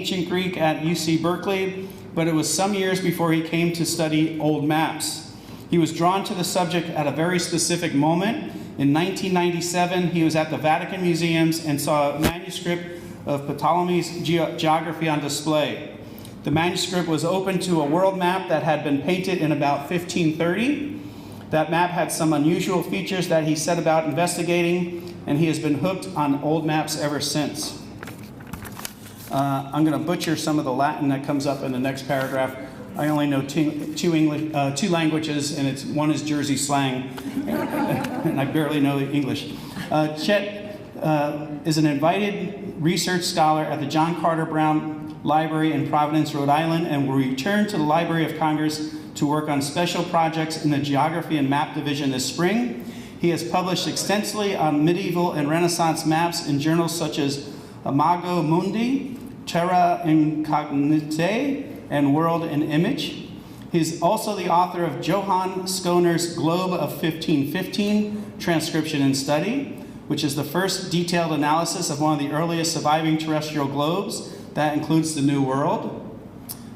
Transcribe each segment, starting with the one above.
ancient Greek at UC Berkeley, but it was some years before he came to study old maps. He was drawn to the subject at a very specific moment. In 1997, he was at the Vatican Museums and saw a manuscript of Ptolemy's geography on display. The manuscript was open to a world map that had been painted in about 1530. That map had some unusual features that he set about investigating, and he has been hooked on old maps ever since. I'm going to butcher some of the Latin that comes up in the next paragraph. I only know two languages, and one is Jersey slang, and I barely know English. Chet is an invited research scholar at the John Carter Brown Library in Providence, Rhode Island, and will return to the Library of Congress to work on special projects in the Geography and Map Division this spring. He has published extensively on medieval and Renaissance maps in journals such as Imago Mundi, Terra Incognita, and World in Image. He's also the author of Johann Schoner's Globe of 1515, Transcription and Study, which is the first detailed analysis of one of the earliest surviving terrestrial globes. That includes the New World.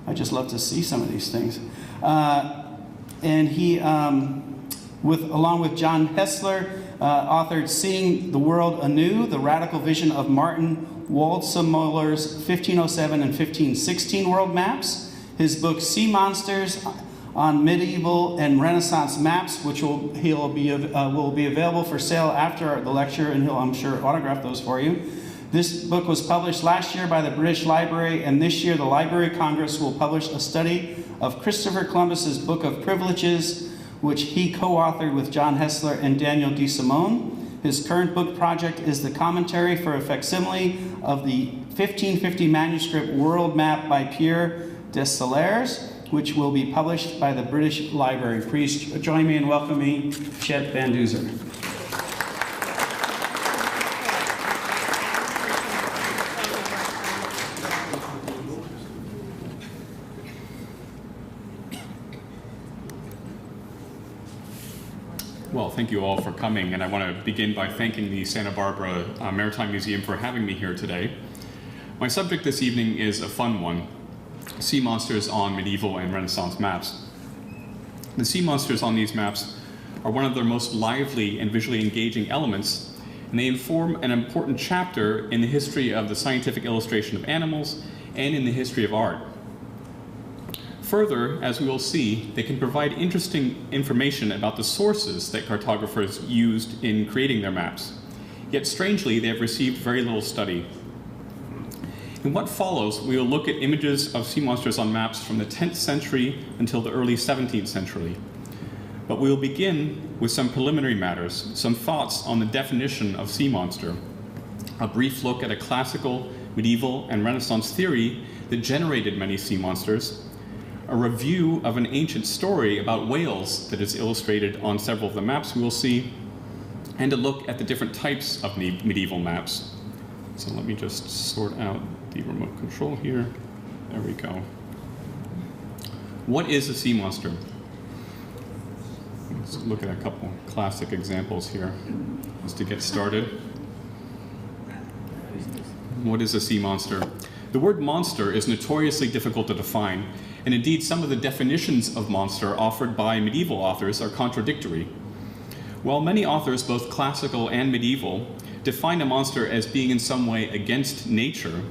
I just love to see some of these things. And he, along with John Hessler, authored Seeing the World Anew, the Radical Vision of Martin Waldseemüller's 1507 and 1516 world maps. His book, Sea Monsters, on medieval and Renaissance maps, which will be available for sale after the lecture, and he'll, I'm sure, autograph those for you. This book was published last year by the British Library, and this year the Library of Congress will publish a study of Christopher Columbus's Book of Privileges, which he co-authored with John Hessler and Daniel DeSimone. His current book project is the commentary for a facsimile of the 1550 manuscript world map by Pierre Dessalines, which will be published by the British Library. Please join me in welcoming Chet Van Duzer. Well, thank you all for coming, and I want to begin by thanking the Santa Barbara Maritime Museum for having me here today. My subject this evening is a fun one: sea monsters on medieval and Renaissance maps. The sea monsters on these maps are one of their most lively and visually engaging elements, and they inform an important chapter in the history of the scientific illustration of animals and in the history of art. Further, as we will see, they can provide interesting information about the sources that cartographers used in creating their maps. Yet strangely, they have received very little study. In what follows, we will look at images of sea monsters on maps from the 10th century until the early 17th century. But we will begin with some preliminary matters, some thoughts on the definition of sea monster, a brief look at a classical, medieval, and Renaissance theory that generated many sea monsters, a review of an ancient story about whales that is illustrated on several of the maps we will see, and a look at the different types of medieval maps. So let me just sort out the remote control here. There we go. What is a sea monster? Let's look at a couple classic examples here just to get started. What is a sea monster? The word monster is notoriously difficult to define, and indeed some of the definitions of monster offered by medieval authors are contradictory. While many authors, both classical and medieval, define a monster as being in some way against nature,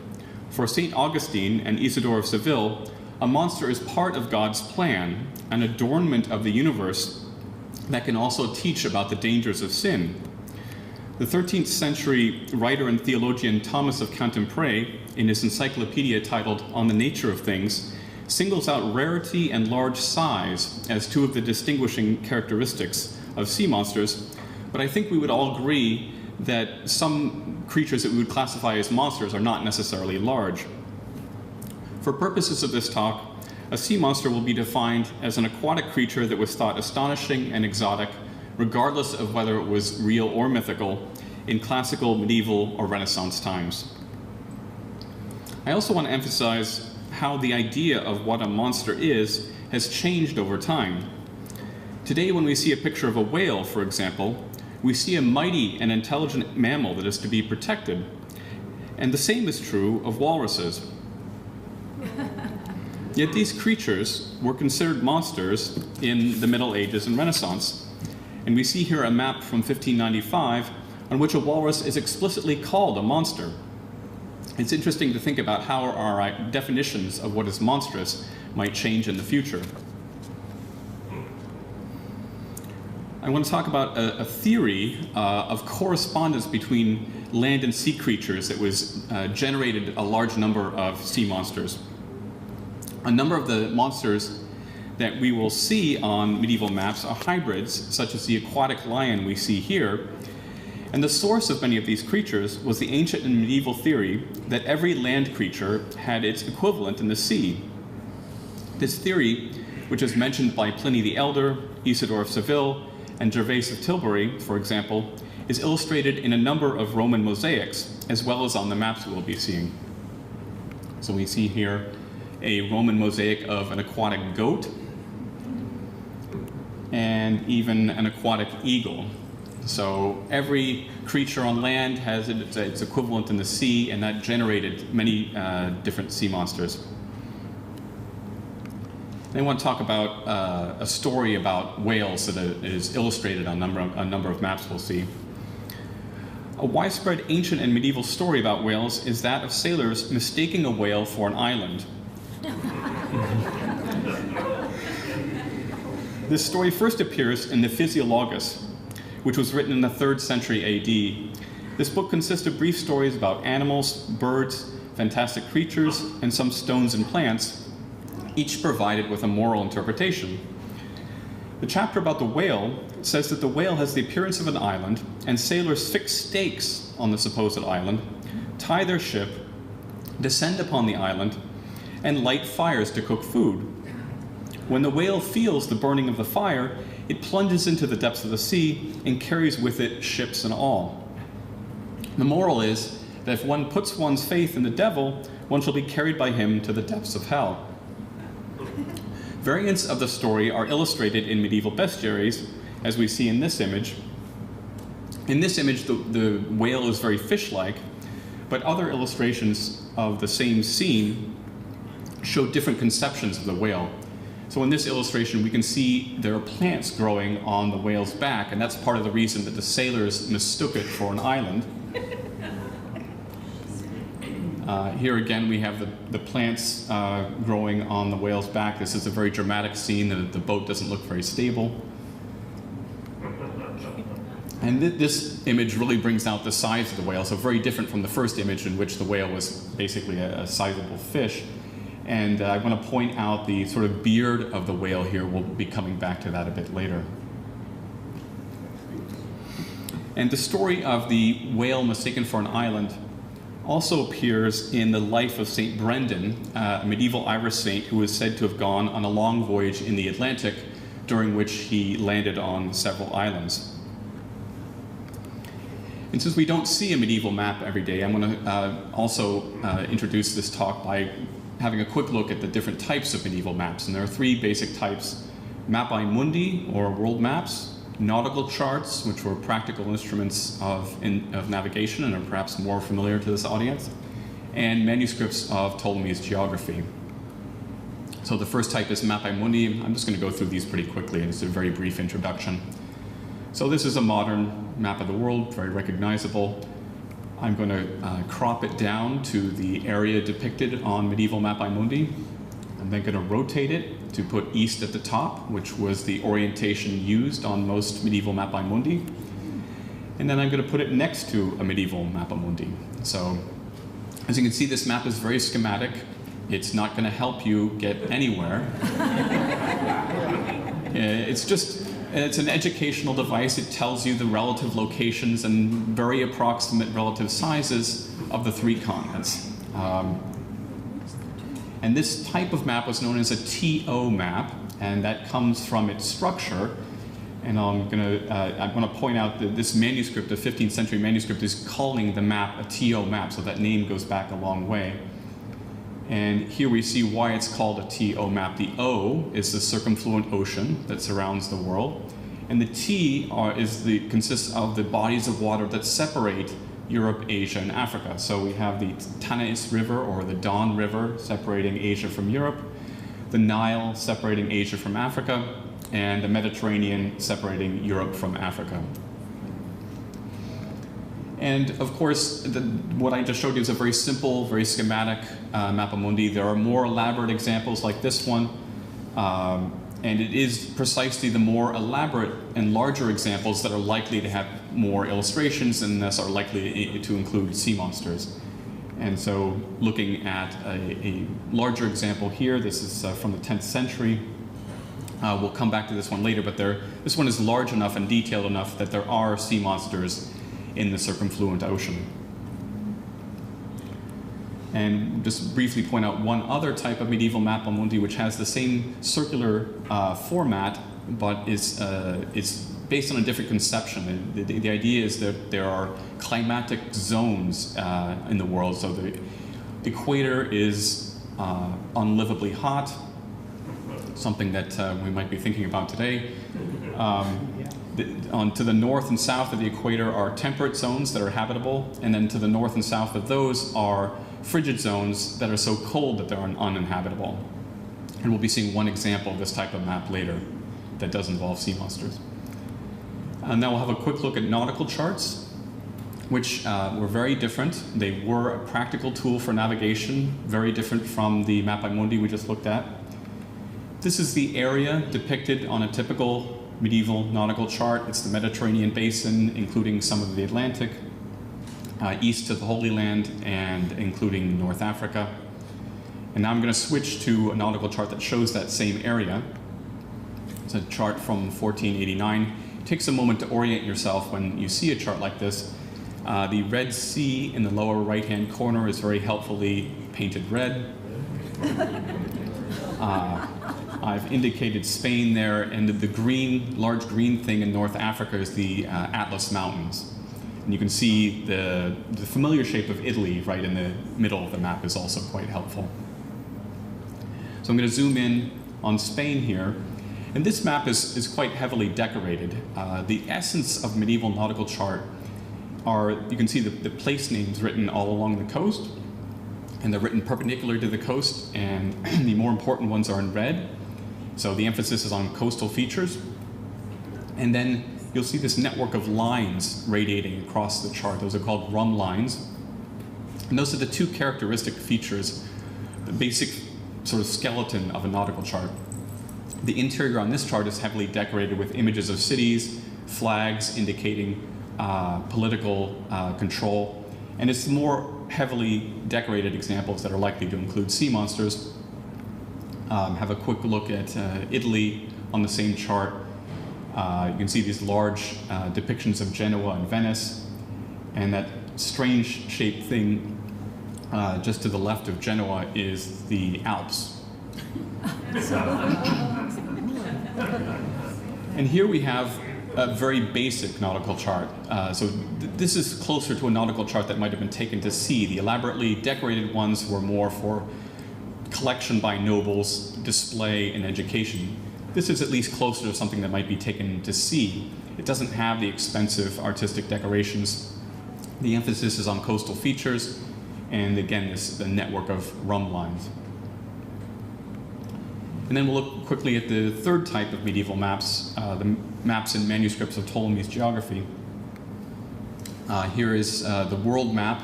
for St. Augustine and Isidore of Seville, a monster is part of God's plan, an adornment of the universe that can also teach about the dangers of sin. The 13th century writer and theologian Thomas of Cantimpré, in his encyclopedia titled On the Nature of Things, singles out rarity and large size as two of the distinguishing characteristics of sea monsters, but I think we would all agree that some creatures that we would classify as monsters are not necessarily large. For purposes of this talk, a sea monster will be defined as an aquatic creature that was thought astonishing and exotic, regardless of whether it was real or mythical, in classical, medieval, or Renaissance times. I also want to emphasize how the idea of what a monster is has changed over time. Today, when we see a picture of a whale, for example, we see a mighty and intelligent mammal that is to be protected. And the same is true of walruses. Yet these creatures were considered monsters in the Middle Ages and Renaissance. And we see here a map from 1595 on which a walrus is explicitly called a monster. It's interesting to think about how our definitions of what is monstrous might change in the future. I want to talk about a theory of correspondence between land and sea creatures that was generated a large number of sea monsters. A number of the monsters that we will see on medieval maps are hybrids, such as the aquatic lion we see here. And the source of many of these creatures was the ancient and medieval theory that every land creature had its equivalent in the sea. This theory, which is mentioned by Pliny the Elder, Isidore of Seville, and Gervase of Tilbury, for example, is illustrated in a number of Roman mosaics, as well as on the maps we'll be seeing. So we see here a Roman mosaic of an aquatic goat, and even an aquatic eagle. So every creature on land has its equivalent in the sea, and that generated many different sea monsters. And I want to talk about a story about whales that is illustrated on a number of maps we'll see. A widespread ancient and medieval story about whales is that of sailors mistaking a whale for an island. This story first appears in the Physiologus, which was written in the 3rd century AD. This book consists of brief stories about animals, birds, fantastic creatures, and some stones and plants, each provided with a moral interpretation. The chapter about the whale says that the whale has the appearance of an island, and sailors fix stakes on the supposed island, tie their ship, descend upon the island, and light fires to cook food. When the whale feels the burning of the fire, it plunges into the depths of the sea and carries with it ships and all. The moral is that if one puts one's faith in the devil, one shall be carried by him to the depths of hell. Variants of the story are illustrated in medieval bestiaries, as we see in this image. In this image, the whale is very fish-like, but other illustrations of the same scene show different conceptions of the whale. So in this illustration, we can see there are plants growing on the whale's back, and that's part of the reason that the sailors mistook it for an island. Here again, we have the plants growing on the whale's back. This is a very dramatic scene. The boat doesn't look very stable. And this image really brings out the size of the whale, so very different from the first image in which the whale was basically a sizable fish. And I want to point out the sort of beard of the whale here. We'll be coming back to that a bit later. And the story of the whale mistaken for an island also appears in the life of St. Brendan, a medieval Irish saint who is said to have gone on a long voyage in the Atlantic, during which he landed on several islands. And since we don't see a medieval map every day, I'm going to also introduce this talk by having a quick look at the different types of medieval maps. And there are 3 basic types: Mapae Mundi, or world maps; nautical charts, which were practical instruments of navigation and are perhaps more familiar to this audience; and manuscripts of Ptolemy's geography. So the first type is Mapae Mundi. I'm just going to go through these pretty quickly, and it's a very brief introduction. So this is a modern map of the world, very recognizable. I'm going to crop it down to the area depicted on medieval Mapae Mundi. I'm then going to rotate it to put east at the top, which was the orientation used on most medieval Mapae Mundi. And then I'm going to put it next to a medieval Mappa Mundi. So as you can see, this map is very schematic. It's not going to help you get anywhere. It's an educational device. It tells you the relative locations and very approximate relative sizes of the 3 continents. And this type of map was known as a TO map, and that comes from its structure. And I'm going to point out that this manuscript, a 15th century manuscript, is calling the map a TO map, so that name goes back a long way. And here we see why it's called a TO map. The O is the circumfluent ocean that surrounds the world, and the T consists of the bodies of water that separate Europe, Asia, and Africa. So we have the Tanais River, or the Don River, separating Asia from Europe, the Nile separating Asia from Africa, and the Mediterranean separating Europe from Africa. And of course, what I just showed you is a very simple, very schematic mappamundi. There are more elaborate examples like this one, and it is precisely the more elaborate and larger examples that are likely to have more illustrations and thus are likely to include sea monsters. And so looking at a larger example here, this is from the 10th century. We'll come back to this one later, but this one is large enough and detailed enough that there are sea monsters in the circumfluent ocean. And just briefly point out one other type of medieval mappamundi which has the same circular format, but is based on a different conception. The idea is that there are climatic zones in the world. So the equator is unlivably hot, something that we might be thinking about today. To the north and south of the equator are temperate zones that are habitable, and then to the north and south of those are frigid zones that are so cold that they're uninhabitable. And we'll be seeing one example of this type of map later that does involve sea monsters. And now we'll have a quick look at nautical charts, which were very different. They were a practical tool for navigation, very different from the mappamundi we just looked at. This is the area depicted on a typical medieval nautical chart. It's the Mediterranean basin, including some of the Atlantic, east to the Holy Land, and including North Africa. And now I'm going to switch to a nautical chart that shows that same area. It's a chart from 1489. It takes a moment to orient yourself when you see a chart like this. The Red Sea in the lower right-hand corner is very helpfully painted red. I've indicated Spain there, and the green, large green thing in North Africa is the Atlas Mountains. And you can see the familiar shape of Italy right in the middle of the map is also quite helpful. So I'm going to zoom in on Spain here. And this map is quite heavily decorated. The essence of medieval nautical chart are, you can see the place names written all along the coast, and they're written perpendicular to the coast, and the more important ones are in red. So the emphasis is on coastal features. And then you'll see this network of lines radiating across the chart. Those are called rum lines. And those are the two characteristic features, the basic sort of skeleton of a nautical chart. The interior on this chart is heavily decorated with images of cities, flags indicating political control, and it's more heavily decorated examples that are likely to include sea monsters. Have a quick look at Italy on the same chart. You can see these large depictions of Genoa and Venice, and that strange shaped thing just to the left of Genoa is the Alps. And here we have a very basic nautical chart. This is closer to a nautical chart that might have been taken to sea. The elaborately decorated ones were more for collection by nobles, display, and education. This is at least closer to something that might be taken to sea. It doesn't have the expensive artistic decorations. The emphasis is on coastal features, and again, the network of rum lines. And then we'll look quickly at the third type of medieval maps, the maps and manuscripts of Ptolemy's geography. Here is the world map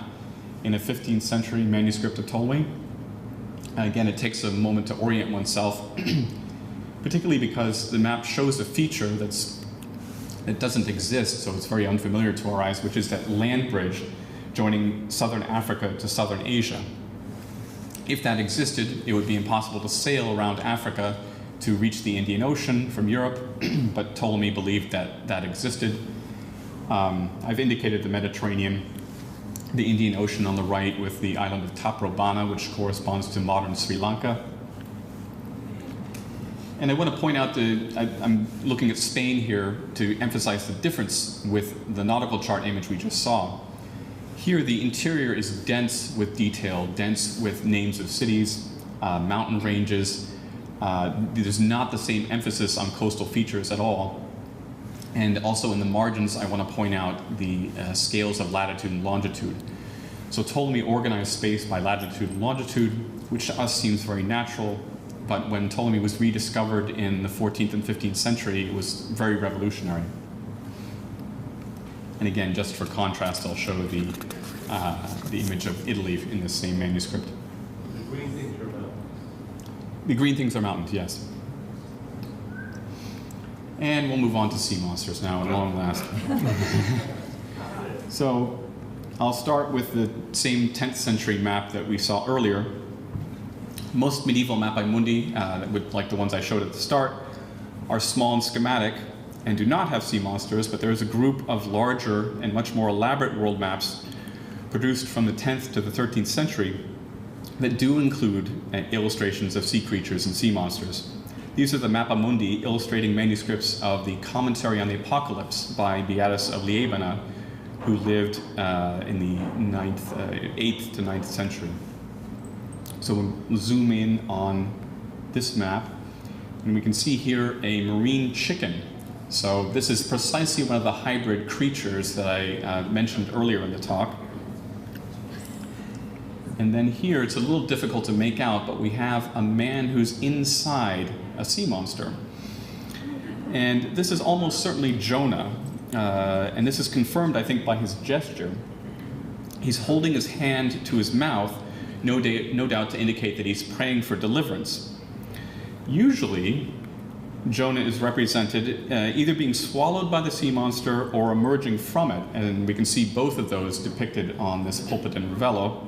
in a 15th century manuscript of Ptolemy. Again, it takes a moment to orient oneself, particularly because the map shows a feature that doesn't exist, so it's very unfamiliar to our eyes, which is that land bridge joining southern Africa to southern Asia. If that existed, it would be impossible to sail around Africa to reach the Indian Ocean from Europe, but Ptolemy believed that that existed. I've indicated the Mediterranean, the Indian Ocean on the right with the island of Taprobana, which corresponds to modern Sri Lanka. And I want to point out I'm looking at Spain here to emphasize the difference with the nautical chart image we just saw. Here, the interior is dense with detail, dense with names of cities, mountain ranges. There's not the same emphasis on coastal features at all. And also in the margins, I want to point out the scales of latitude and longitude. So Ptolemy organized space by latitude and longitude, which to us seems very natural, but when Ptolemy was rediscovered in the 14th and 15th century, it was very revolutionary. And again, just for contrast, I'll show the image of Italy in this same manuscript. The green things are mountains. The green things are mountains, yes. And we'll move on to sea monsters now at long last. So I'll start with the same 10th century map that we saw earlier. Most medieval mappae mundi, like the ones I showed at the start, are small and schematic and do not have sea monsters, but there is a group of larger and much more elaborate world maps produced from the 10th to the 13th century that do include illustrations of sea creatures and sea monsters. These are the Mappa Mundi illustrating manuscripts of the Commentary on the Apocalypse by Beatus of Liébana, who lived in the 8th to 9th century. So we'll zoom in on this map, and we can see here a marine chicken. So this is precisely one of the hybrid creatures that I mentioned earlier in the talk. And then here, it's a little difficult to make out, but we have a man who's inside a sea monster. And this is almost certainly Jonah. And this is confirmed, I think, by his gesture. He's holding his hand to his mouth, no doubt to indicate that he's praying for deliverance. Usually, Jonah is represented either being swallowed by the sea monster or emerging from it. And we can see both of those depicted on this pulpit in Ravello.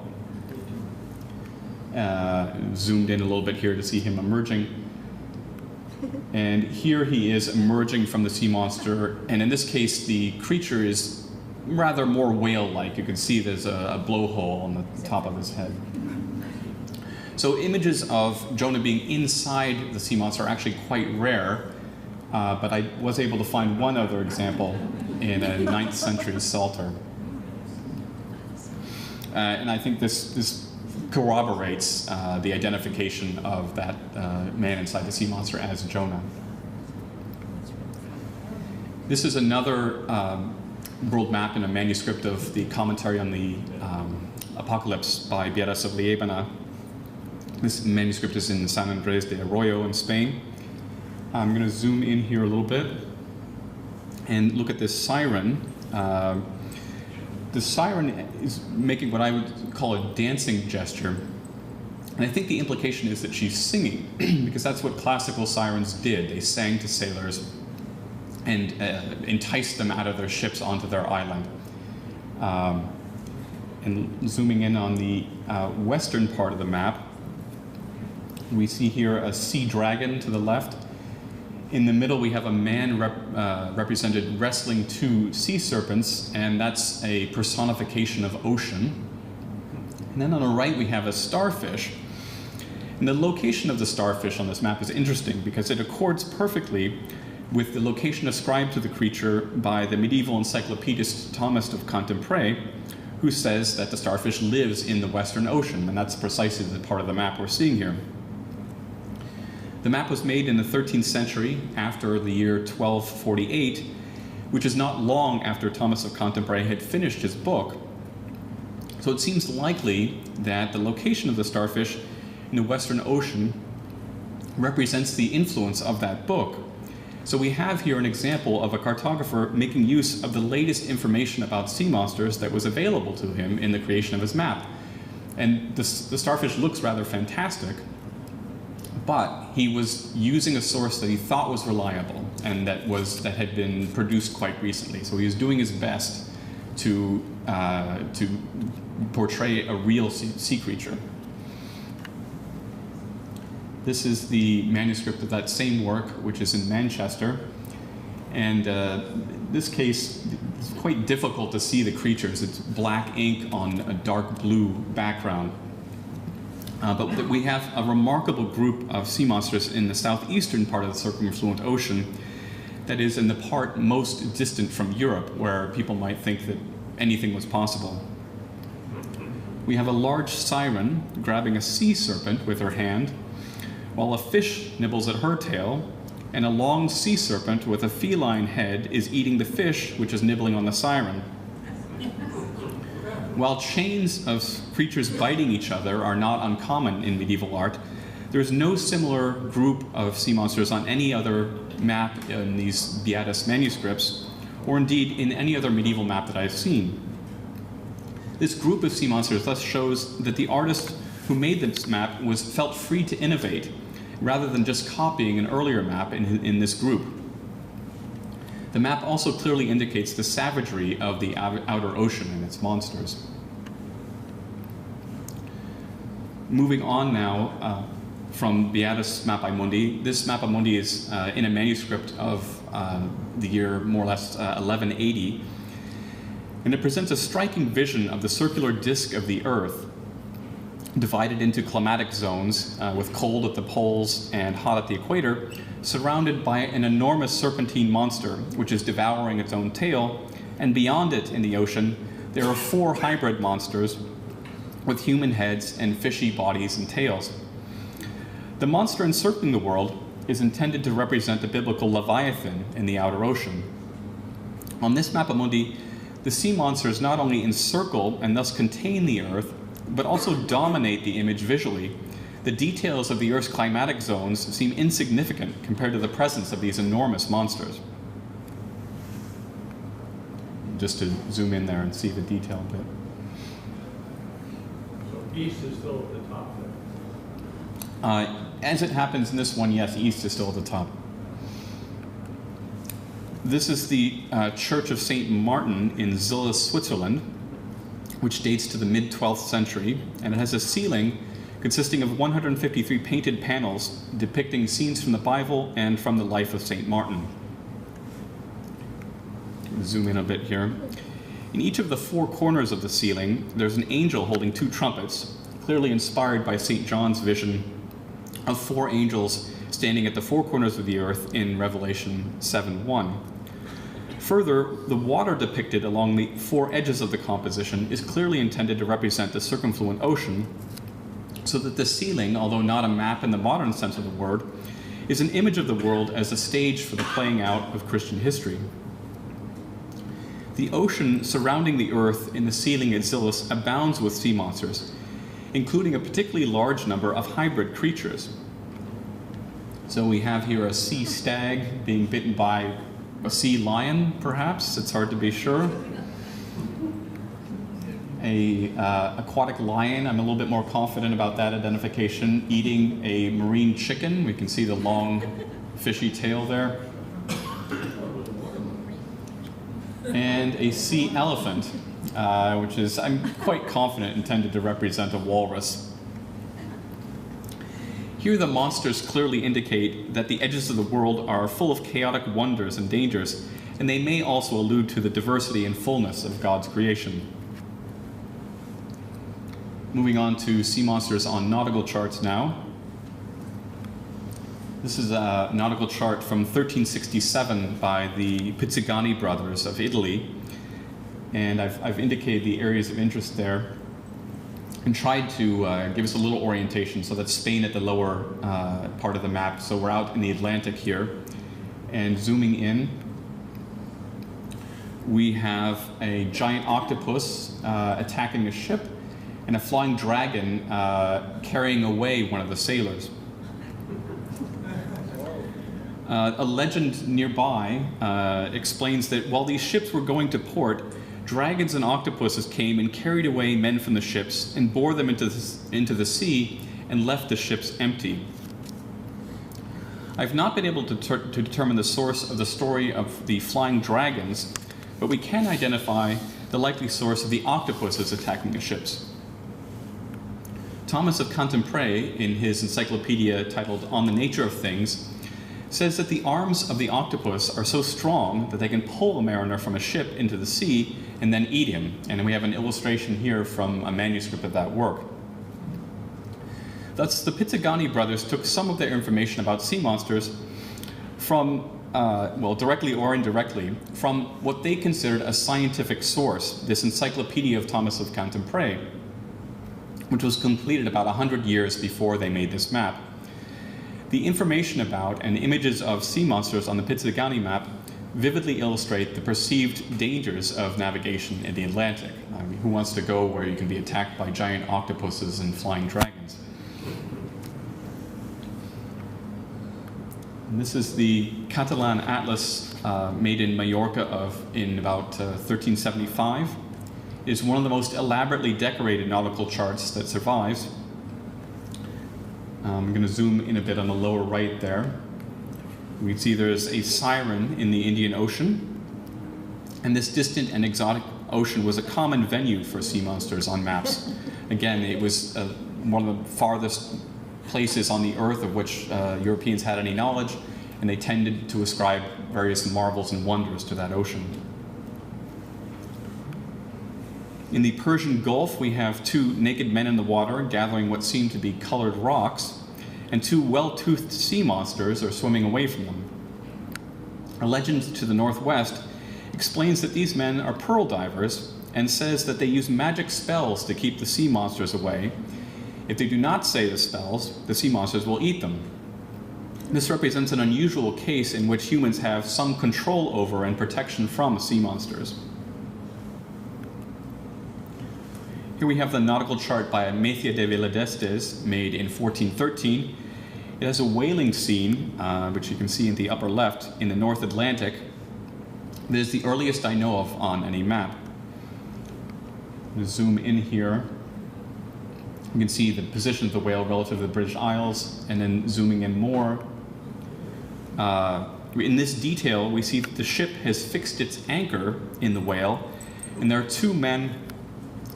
Zoomed in a little bit here to see him emerging. And here he is emerging from the sea monster, and in this case the creature is rather more whale-like. You can see there's a blowhole on the top of his head. So images of Jonah being inside the sea monster are actually quite rare, but I was able to find one other example in a 9th century Psalter. And I think this corroborates the identification of that man inside the sea monster as Jonah. This is another world map in a manuscript of the Commentary on the Apocalypse by Beatus of Liébana. This manuscript is in San Andrés de Arroyo in Spain. I'm going to zoom in here a little bit and look at this siren. The siren is making what I would call a dancing gesture. And I think the implication is that she's singing, because that's what classical sirens did. They sang to sailors and enticed them out of their ships onto their island. And zooming in on the western part of the map, we see here a sea dragon to the left. In the middle, we have a man represented wrestling two sea serpents, and that's a personification of ocean. And then on the right, we have a starfish. And the location of the starfish on this map is interesting because it accords perfectly with the location ascribed to the creature by the medieval encyclopedist Thomas of Cantimpré, who says that the starfish lives in the Western Ocean, and that's precisely the part of the map we're seeing here. The map was made in the 13th century after the year 1248, which is not long after Thomas of Cantimpré had finished his book. So it seems likely that the location of the starfish in the Western Ocean represents the influence of that book. So we have here an example of a cartographer making use of the latest information about sea monsters that was available to him in the creation of his map. And the starfish looks rather fantastic, but he was using a source that he thought was reliable and that had been produced quite recently. So he was doing his best to portray a real sea creature. This is the manuscript of that same work, which is in Manchester. And this case, it's quite difficult to see the creatures. It's black ink on a dark blue background. But we have a remarkable group of sea monsters in the southeastern part of the circumfluent ocean that is in the part most distant from Europe, where people might think that anything was possible. We have a large siren grabbing a sea serpent with her hand, while a fish nibbles at her tail, and a long sea serpent with a feline head is eating the fish which is nibbling on the siren. While chains of creatures biting each other are not uncommon in medieval art, there is no similar group of sea monsters on any other map in these Beatus manuscripts, or indeed in any other medieval map that I've seen. This group of sea monsters thus shows that the artist who made this map felt free to innovate, rather than just copying an earlier map in this group. The map also clearly indicates the savagery of the outer ocean and its monsters. Moving on now from Beatus Mappae Mundi, this Mappa Mundi is in a manuscript of the year more or less 1180, and it presents a striking vision of the circular disk of the Earth, divided into climatic zones with cold at the poles and hot at the equator, surrounded by an enormous serpentine monster which is devouring its own tail, and beyond it in the ocean there are 4 hybrid monsters with human heads and fishy bodies and tails. The monster encircling the world is intended to represent the biblical Leviathan in the outer ocean. On this Mappa Mundi, the sea monsters not only encircle and thus contain the Earth, but also dominate the image visually. The details of the Earth's climatic zones seem insignificant compared to the presence of these enormous monsters. Just to zoom in there and see the detail a bit. So east is still at the top there. As it happens in this one, yes, east is still at the top. This is the Church of St. Martin in Zille, Switzerland, which dates to the mid-12th century, and it has a ceiling consisting of 153 painted panels depicting scenes from the Bible and from the life of St. Martin. Zoom in a bit here. In each of the 4 corners of the ceiling, there's an angel holding 2 trumpets, clearly inspired by St. John's vision of 4 angels standing at the 4 corners of the earth in Revelation 7:1. Further, the water depicted along the 4 edges of the composition is clearly intended to represent the circumfluent ocean, so that the ceiling, although not a map in the modern sense of the word, is an image of the world as a stage for the playing out of Christian history. The ocean surrounding the earth in the ceiling at Zillus abounds with sea monsters, including a particularly large number of hybrid creatures. So we have here a sea stag being bitten by a sea lion, perhaps, it's hard to be sure. A aquatic lion, I'm a little bit more confident about that identification, eating a marine chicken. We can see the long fishy tail there. And a sea elephant, which is, I'm quite confident, intended to represent a walrus. Here the monsters clearly indicate that the edges of the world are full of chaotic wonders and dangers, and they may also allude to the diversity and fullness of God's creation. Moving on to sea monsters on nautical charts now. This is a nautical chart from 1367 by the Pizzigani brothers of Italy, and I've indicated the areas of interest there and tried to give us a little orientation. So that's Spain at the lower part of the map. So we're out in the Atlantic here, and zooming in, we have a giant octopus attacking a ship, and a flying dragon carrying away one of the sailors. A legend nearby explains that while these ships were going to port, dragons and octopuses came and carried away men from the ships and bore them into the sea and left the ships empty. I've not been able to determine the source of the story of the flying dragons, but we can identify the likely source of the octopuses attacking the ships. Thomas of Cantimpré, in his encyclopedia titled On the Nature of Things, says that the arms of the octopus are so strong that they can pull a mariner from a ship into the sea and then eat him. And we have an illustration here from a manuscript of that work. Thus, the Pizzigani brothers took some of their information about sea monsters from, well, directly or indirectly, from what they considered a scientific source, this Encyclopedia of Thomas of Cantimpré, which was completed about 100 years before they made this map. The information about and images of sea monsters on the Pizzigani map vividly illustrate the perceived dangers of navigation in the Atlantic. I mean, who wants to go where you can be attacked by giant octopuses and flying dragons? And this is the Catalan Atlas made in Mallorca in about 1375. It is one of the most elaborately decorated nautical charts that survives. I'm going to zoom in a bit on the lower right there. We can see there's a siren in the Indian Ocean, and this distant and exotic ocean was a common venue for sea monsters on maps. Again, it was one of the farthest places on the earth of which Europeans had any knowledge, and they tended to ascribe various marvels and wonders to that ocean. In the Persian Gulf, we have two naked men in the water gathering what seem to be colored rocks, and two well-toothed sea monsters are swimming away from them. A legend to the northwest explains that these men are pearl divers and says that they use magic spells to keep the sea monsters away. If they do not say the spells, the sea monsters will eat them. This represents an unusual case in which humans have some control over and protection from sea monsters. Here we have the nautical chart by Mejía de Viladestes, made in 1413. It has a whaling scene, which you can see in the upper left, in the North Atlantic. That is the earliest I know of on any map. I'm going to zoom in here. You can see the position of the whale relative to the British Isles, and then zooming in more. In this detail, we see that the ship has fixed its anchor in the whale, and there are two men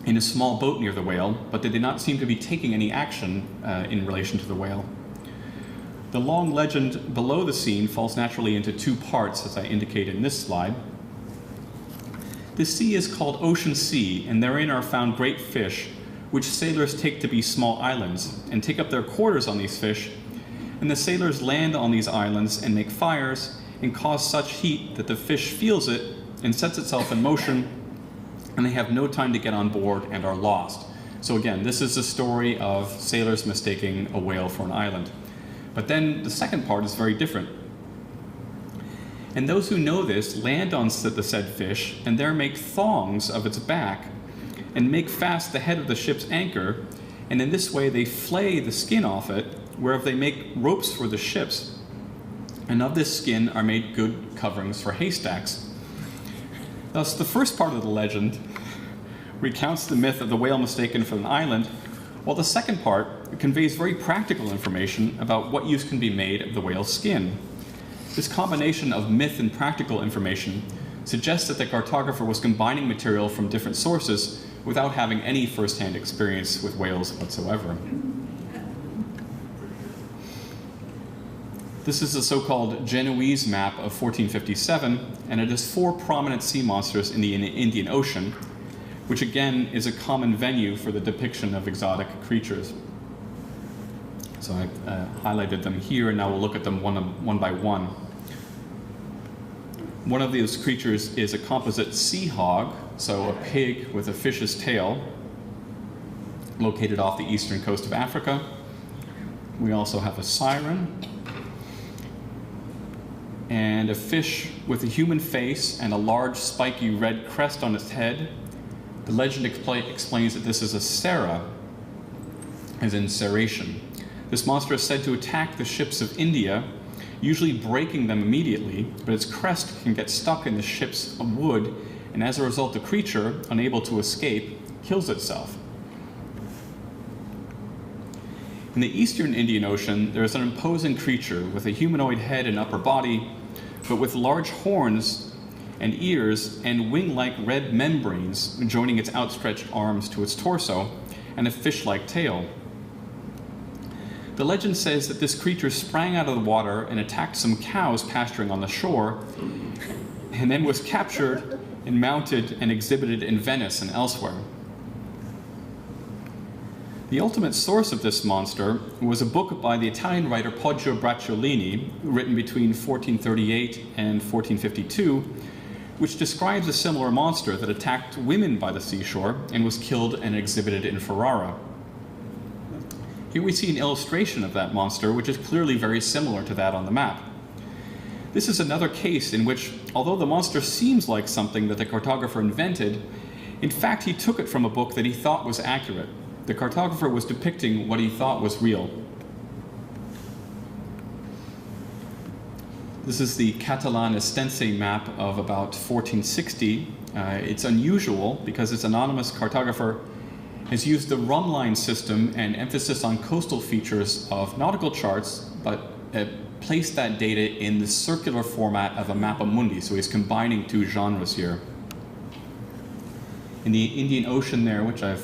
in a small boat near the whale, but they did not seem to be taking any action in relation to the whale. The long legend below the scene falls naturally into two parts, as I indicate in this slide. The sea is called Ocean Sea, and therein are found great fish, which sailors take to be small islands, and take up their quarters on these fish, and the sailors land on these islands and make fires, and cause such heat that the fish feels it and sets itself in motion, and they have no time to get on board and are lost. So again, this is a story of sailors mistaking a whale for an island. But then the second part is very different. And those who know this land on the said fish, and there make thongs of its back, and make fast the head of the ship's anchor, and in this way they flay the skin off it, whereof they make ropes for the ships. And of this skin are made good coverings for haystacks. Thus, the first part of the legend recounts the myth of the whale mistaken for an island, while the second part conveys very practical information about what use can be made of the whale's skin. This combination of myth and practical information suggests that the cartographer was combining material from different sources without having any first-hand experience with whales whatsoever. This is the so-called Genoese map of 1457, and it has four prominent sea monsters in the Indian Ocean, which again is a common venue for the depiction of exotic creatures. So I've highlighted them here, and now we'll look at them one by one. One of those creatures is a composite sea hog, so a pig with a fish's tail, located off the eastern coast of Africa. We also have a siren, and a fish with a human face and a large spiky red crest on its head. The legend explains that this is a Sera, as in serration. This monster is said to attack the ships of India, usually breaking them immediately, but its crest can get stuck in the ship's wood, and as a result the creature, unable to escape, kills itself. In the eastern Indian Ocean, there is an imposing creature with a humanoid head and upper body, but with large horns and ears and wing-like red membranes joining its outstretched arms to its torso, and a fish-like tail. The legend says that this creature sprang out of the water and attacked some cows pasturing on the shore, and then was captured and mounted and exhibited in Venice and elsewhere. The ultimate source of this monster was a book by the Italian writer Poggio Bracciolini, written between 1438 and 1452, which describes a similar monster that attacked women by the seashore and was killed and exhibited in Ferrara. here we see an illustration of that monster, which is clearly very similar to that on the map. This is another case in which, although the monster seems like something that the cartographer invented, in fact he took it from a book that he thought was accurate. The cartographer was depicting what he thought was real. This is the Catalan Estense map of about 1460. It's unusual because this anonymous cartographer has used the runline system and emphasis on coastal features of nautical charts, but placed that data in the circular format of a mappa mundi, so he's combining two genres here. In the Indian Ocean there, which I've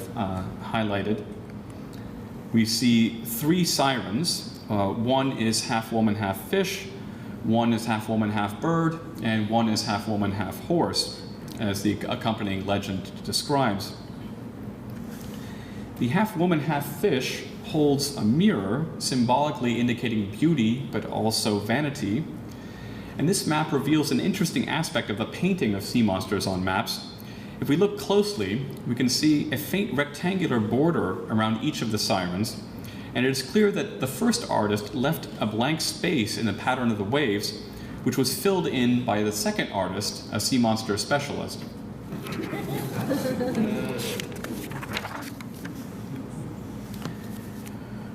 highlighted, we see three sirens. One is half woman, half fish, one is half woman, half bird, and one is half woman, half horse, as the accompanying legend describes. The half woman, half fish holds a mirror, symbolically indicating beauty, but also vanity. And this map reveals an interesting aspect of the painting of sea monsters on maps. If we look closely, we can see a faint rectangular border around each of the sirens, and it is clear that the first artist left a blank space in the pattern of the waves, which was filled in by the second artist, a sea monster specialist.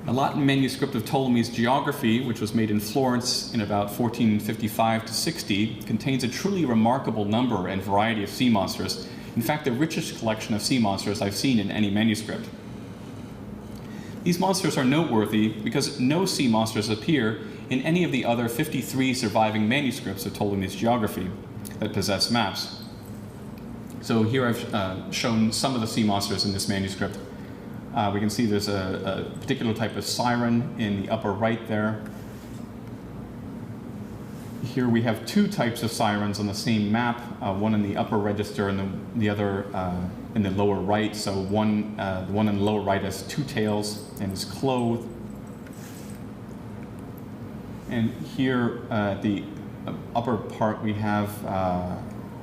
A Latin manuscript of Ptolemy's Geography, which was made in Florence in about 1455 to 60, contains a truly remarkable number and variety of sea monsters. In fact, the richest collection of sea monsters I've seen in any manuscript. These monsters are noteworthy because no sea monsters appear in any of the other 53 surviving manuscripts of Ptolemy's Geography that possess maps. So here I've shown some of the sea monsters in this manuscript. We can see there's a particular type of siren in the upper right there. Here we have two types of sirens on the same map, one in the upper register and the other in the lower right. So the one in the lower right has two tails and is clothed. And here at the upper part we have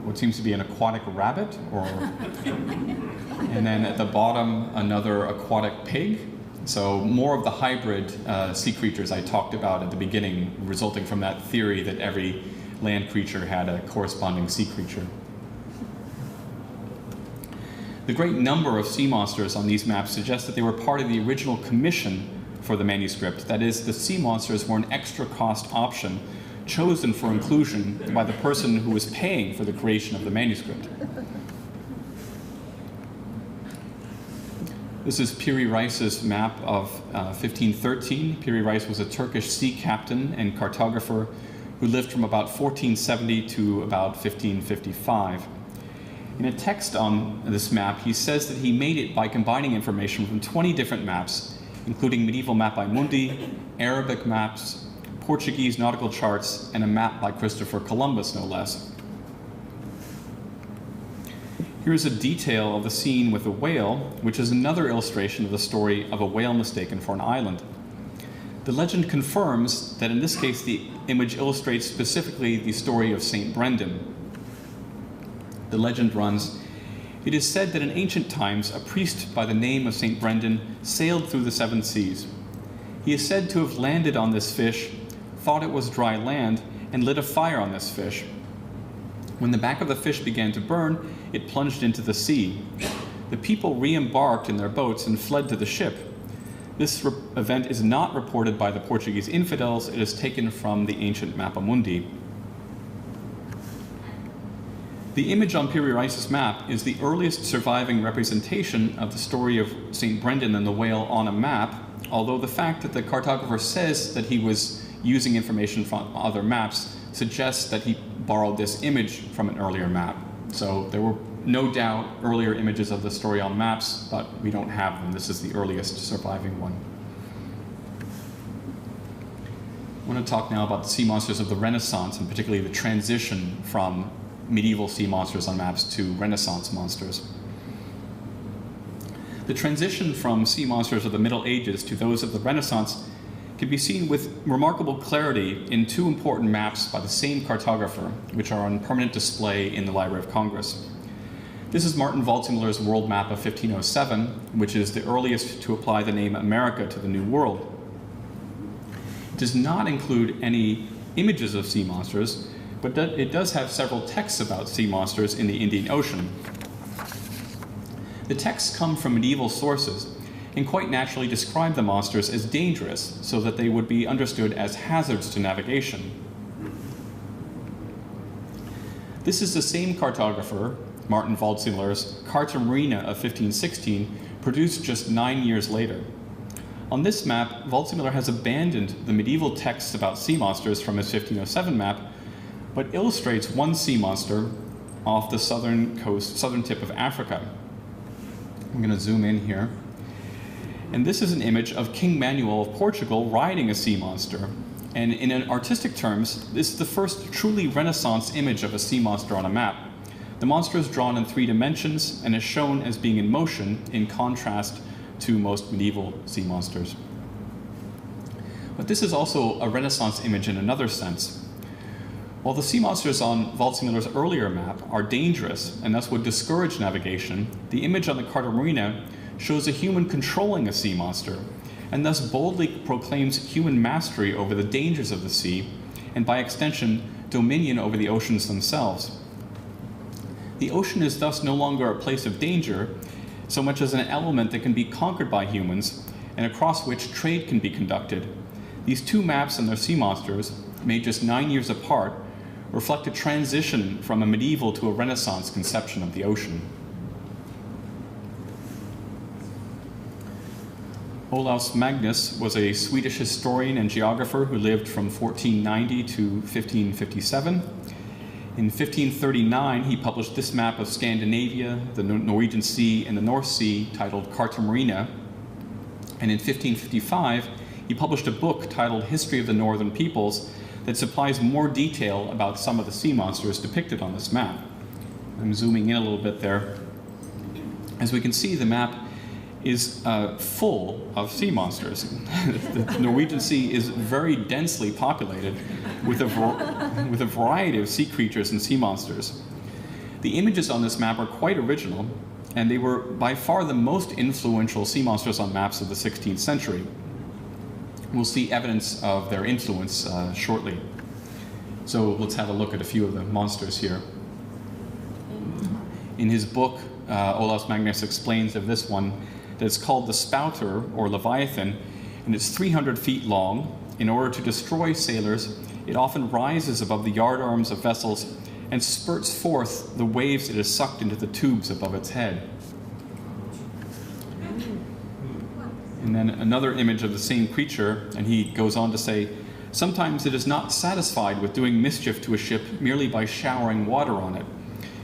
what seems to be an aquatic rabbit, and then at the bottom another aquatic pig. So more of the hybrid sea creatures I talked about at the beginning, resulting from that theory that every land creature had a corresponding sea creature. The great number of sea monsters on these maps suggests that they were part of the original commission for the manuscript. That is, the sea monsters were an extra cost option chosen for inclusion by the person who was paying for the creation of the manuscript. This is Piri Reis's map of 1513. Piri Reis was a Turkish sea captain and cartographer who lived from about 1470 to about 1555. In a text on this map, he says that he made it by combining information from 20 different maps, including medieval mappae mundi, Arabic maps, Portuguese nautical charts, and a map by Christopher Columbus, no less. Here's a detail of the scene with a whale, which is another illustration of the story of a whale mistaken for an island. The legend confirms that in this case the image illustrates specifically the story of St. Brendan. The legend runs, "It is said that in ancient times a priest by the name of St. Brendan sailed through the seven seas. He is said to have landed on this fish, thought it was dry land, and lit a fire on this fish. When the back of the fish began to burn, it plunged into the sea. The people re-embarked in their boats and fled to the ship. This event is not reported by the Portuguese infidels. It is taken from the ancient Mappa Mundi." The image on Piri Reis's map is the earliest surviving representation of the story of St. Brendan and the whale on a map, although the fact that the cartographer says that he was using information from other maps suggests that he borrowed this image from an earlier map. So there were no doubt earlier images of the story on maps, but we don't have them. This is the earliest surviving one. I want to talk now about the sea monsters of the Renaissance, and particularly the transition from medieval sea monsters on maps to Renaissance monsters. The transition from sea monsters of the Middle Ages to those of the Renaissance can be seen with remarkable clarity in two important maps by the same cartographer, which are on permanent display in the Library of Congress. This is Martin Waldseemüller's world map of 1507, which is the earliest to apply the name America to the New World. It does not include any images of sea monsters, but it does have several texts about sea monsters in the Indian Ocean. The texts come from medieval sources and quite naturally describe the monsters as dangerous so that they would be understood as hazards to navigation. This is the same cartographer, Martin Waldseemüller's Carta Marina of 1516, produced just 9 years later. On this map, Waldseemüller has abandoned the medieval texts about sea monsters from his 1507 map, but illustrates one sea monster off the southern tip of Africa. I'm going to zoom in here. And this is an image of King Manuel of Portugal riding a sea monster. And in artistic terms, this is the first truly Renaissance image of a sea monster on a map. The monster is drawn in 3 dimensions and is shown as being in motion in contrast to most medieval sea monsters. But this is also a Renaissance image in another sense. While the sea monsters on Waldseemüller's earlier map are dangerous and thus would discourage navigation, the image on the Carta Marina shows a human controlling a sea monster, and thus boldly proclaims human mastery over the dangers of the sea, and by extension, dominion over the oceans themselves. The ocean is thus no longer a place of danger, so much as an element that can be conquered by humans, and across which trade can be conducted. These 2 maps and their sea monsters, made just 9 years apart, reflect a transition from a medieval to a Renaissance conception of the ocean. Olaus Magnus was a Swedish historian and geographer who lived from 1490 to 1557. In 1539, he published this map of Scandinavia, the Norwegian Sea, and the North Sea, titled Carta Marina. And in 1555, he published a book titled History of the Northern Peoples that supplies more detail about some of the sea monsters depicted on this map. I'm zooming in a little bit there. As we can see, the map is full of sea monsters. The Norwegian Sea is very densely populated with a variety of sea creatures and sea monsters. The images on this map are quite original, and they were by far the most influential sea monsters on maps of the 16th century. We'll see evidence of their influence shortly. So let's have a look at a few of the monsters here. In his book, Olaus Magnus explains of this one that it's called the Spouter, or Leviathan, and it's 300 feet long. In order to destroy sailors, it often rises above the yardarms of vessels and spurts forth the waves it has sucked into the tubes above its head. And then another image of the same creature, and he goes on to say, sometimes it is not satisfied with doing mischief to a ship merely by showering water on it.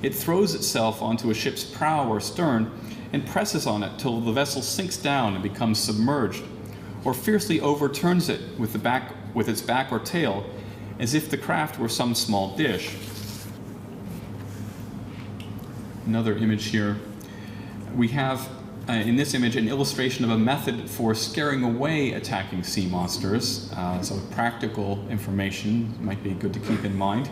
It throws itself onto a ship's prow or stern and presses on it till the vessel sinks down and becomes submerged, or fiercely overturns it with its back or tail, as if the craft were some small dish. Another image here. We have, in this image, an illustration of a method for scaring away attacking sea monsters. So practical information might be good to keep in mind.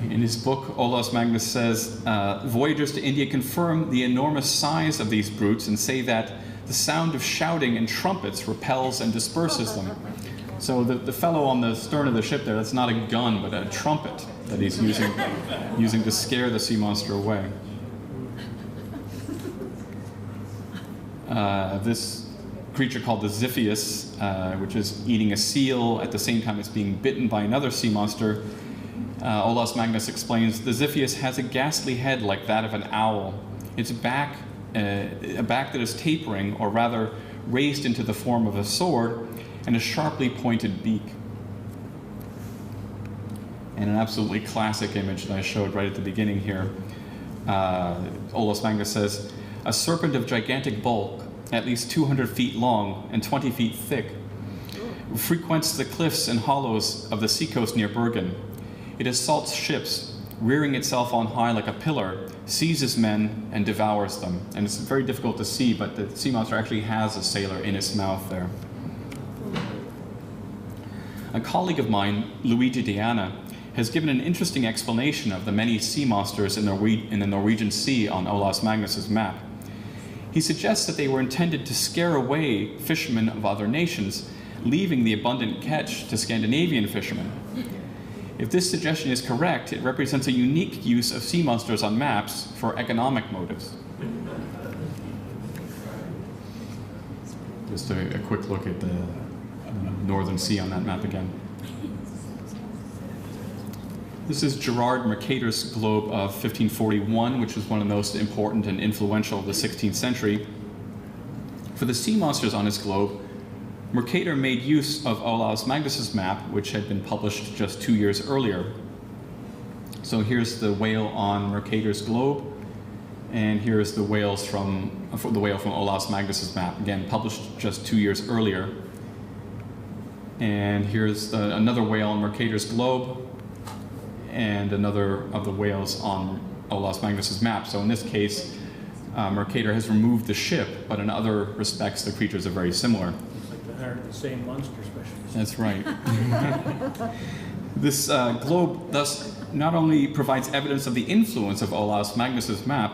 In his book, Olaus Magnus says, voyagers to India confirm the enormous size of these brutes and say that the sound of shouting and trumpets repels and disperses them. So the fellow on the stern of the ship there, that's not a gun, but a trumpet that he's using to scare the sea monster away. This creature called the Xiphias, which is eating a seal at the same time it's being bitten by another sea monster. Olaus Magnus explains, the Xiphias has a ghastly head like that of an owl. Its back, a back that is tapering, or rather raised into the form of a sword, and a sharply pointed beak. And an absolutely classic image that I showed right at the beginning here. Olaus Magnus says, a serpent of gigantic bulk, at least 200 feet long and 20 feet thick, frequents the cliffs and hollows of the seacoast near Bergen. It assaults ships, rearing itself on high like a pillar, seizes men, and devours them. And it's very difficult to see, but the sea monster actually has a sailor in its mouth there. A colleague of mine, Luigi Diana, has given an interesting explanation of the many sea monsters in the Norwegian Sea on Olaus Magnus's map. He suggests that they were intended to scare away fishermen of other nations, leaving the abundant catch to Scandinavian fishermen. If this suggestion is correct, it represents a unique use of sea monsters on maps for economic motives. Just a quick look at the Northern Sea on that map again. This is Gerard Mercator's globe of 1541, which was one of the most important and influential of the 16th century. For the sea monsters on his globe, Mercator made use of Olaus Magnus's map, which had been published just 2 years earlier. So here's the whale on Mercator's globe, and here's the whale from Olaus Magnus's map, again published just 2 years earlier. And here's another whale on Mercator's globe, and another of the whales on Olaus Magnus's map. So in this case, Mercator has removed the ship, but in other respects, the creatures are very similar. Looks like they hired the same monster specialist. That's right. This globe thus not only provides evidence of the influence of Olaus Magnus's map,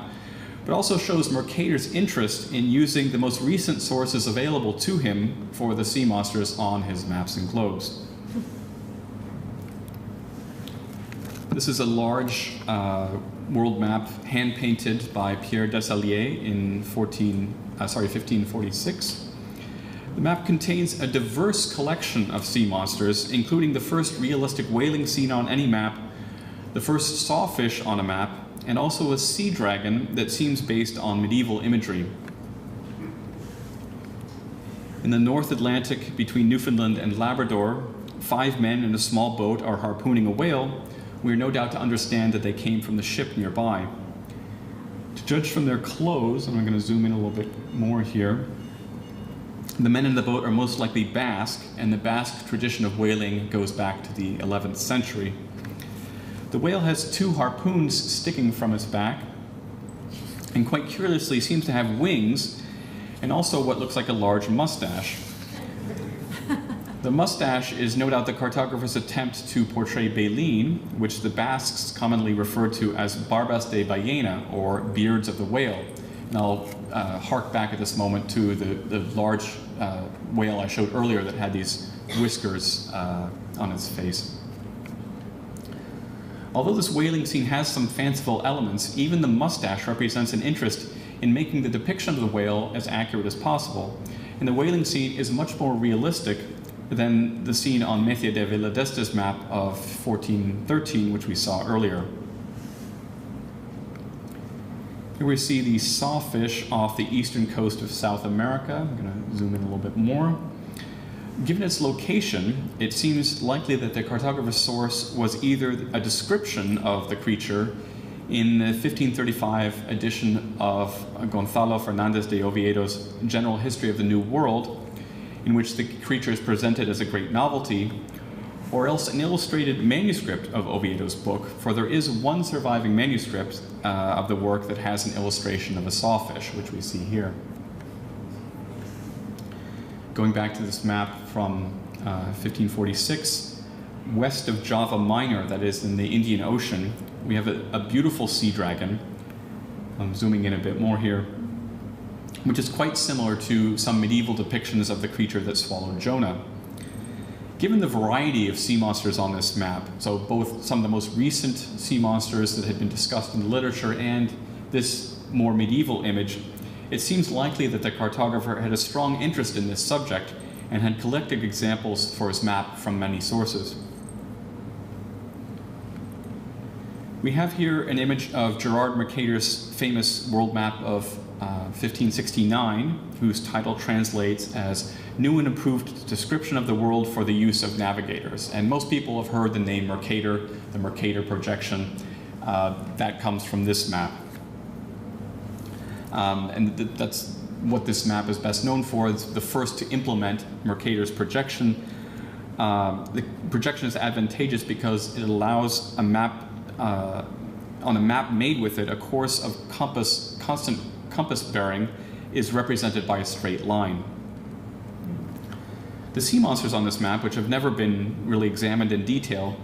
but also shows Mercator's interest in using the most recent sources available to him for the sea monsters on his maps and globes. This is a large world map hand-painted by Pierre Desailliers in 1546. The map contains a diverse collection of sea monsters, including the first realistic whaling seen on any map, the first sawfish on a map, and also a sea dragon that seems based on medieval imagery. In the North Atlantic between Newfoundland and Labrador, 5 men in a small boat are harpooning a whale. We are no doubt to understand that they came from the ship nearby. To judge from their clothes, and I'm going to zoom in a little bit more here, the men in the boat are most likely Basque, and the Basque tradition of whaling goes back to the 11th century. The whale has 2 harpoons sticking from its back, and quite curiously seems to have wings, and also what looks like a large mustache. The mustache is no doubt the cartographer's attempt to portray Baleen, which the Basques commonly refer to as barbas de ballena, or beards of the whale. And I'll hark back at this moment to the large whale I showed earlier that had these whiskers on its face. Although this whaling scene has some fanciful elements, even the mustache represents an interest in making the depiction of the whale as accurate as possible. And the whaling scene is much more realistic than the scene on Mejía de Viladeste's map of 1413, which we saw earlier. Here we see the sawfish off the eastern coast of South America. I'm going to zoom in a little bit more. Given its location, it seems likely that the cartographer's source was either a description of the creature in the 1535 edition of Gonzalo Fernández de Oviedo's General History of the New World, in which the creature is presented as a great novelty, or else an illustrated manuscript of Oviedo's book, for there is one surviving manuscript of the work that has an illustration of a sawfish, which we see here. Going back to this map from 1546, west of Java Minor, that is in the Indian Ocean, we have a beautiful sea dragon. I'm zooming in a bit more here, which is quite similar to some medieval depictions of the creature that swallowed Jonah. Given the variety of sea monsters on this map, so both some of the most recent sea monsters that had been discussed in the literature and this more medieval image, it seems likely that the cartographer had a strong interest in this subject and had collected examples for his map from many sources. We have here an image of Gerard Mercator's famous world map of 1569, whose title translates as New and Improved Description of the World for the Use of Navigators. And most people have heard the name Mercator, the Mercator projection. That comes from this map. And that's what this map is best known for. It's the first to implement Mercator's projection. The projection is advantageous because it allows a map, on a map made with it, a course of constant compass bearing is represented by a straight line. The sea monsters on this map, which have never been really examined in detail,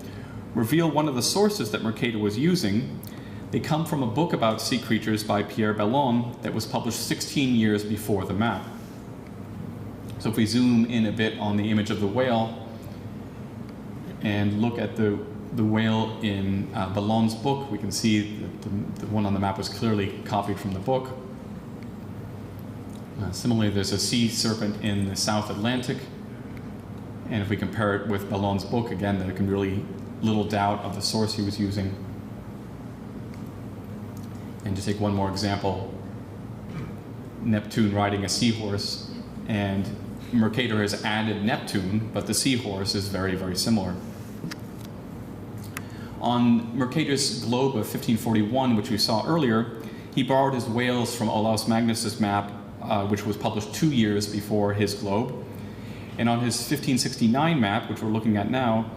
reveal one of the sources that Mercator was using. They come from a book about sea creatures by Pierre Bellon that was published 16 years before the map. So if we zoom in a bit on the image of the whale and look at the whale in Bellon's book, we can see that the one on the map was clearly copied from the book. Similarly, there's a sea serpent in the South Atlantic. And if we compare it with Bellon's book, again, there can be really little doubt of the source he was using. And to take one more example, Neptune riding a seahorse, and Mercator has added Neptune, but the seahorse is very, very similar. On Mercator's globe of 1541, which we saw earlier, he borrowed his whales from Olaus Magnus's map, which was published 2 years before his globe. And on his 1569 map, which we're looking at now,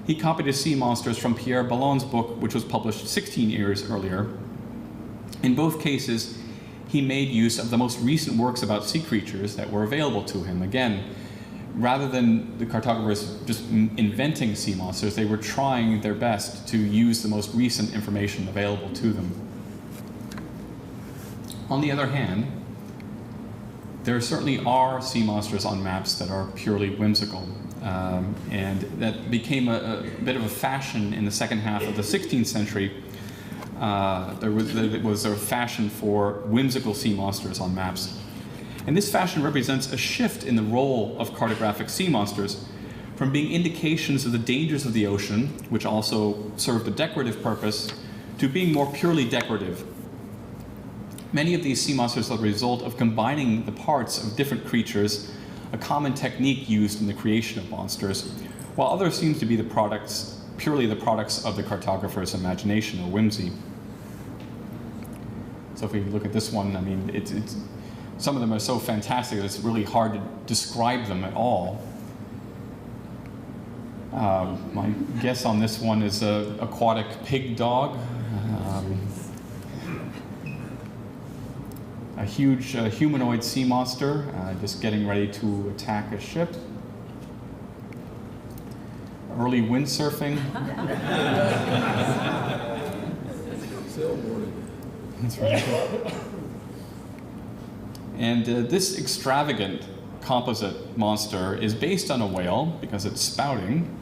he copied his sea monsters from Pierre Bellon's book, which was published 16 years earlier. In both cases, he made use of the most recent works about sea creatures that were available to him. Again, rather than the cartographers just inventing sea monsters, they were trying their best to use the most recent information available to them. On the other hand, there certainly are sea monsters on maps that are purely whimsical. And that became a bit of a fashion in the second half of the 16th century. There was a fashion for whimsical sea monsters on maps. And this fashion represents a shift in the role of cartographic sea monsters from being indications of the dangers of the ocean, which also served a decorative purpose, to being more purely decorative. Many of these sea monsters are the result of combining the parts of different creatures, a common technique used in the creation of monsters, while others seem to be purely the products of the cartographer's imagination or whimsy. So if we look at this one, I mean, some of them are so fantastic that it's really hard to describe them at all. My guess on this one is an aquatic pig dog. A huge humanoid sea monster just getting ready to attack a ship. Early windsurfing. That's right. And this extravagant composite monster is based on a whale because it's spouting,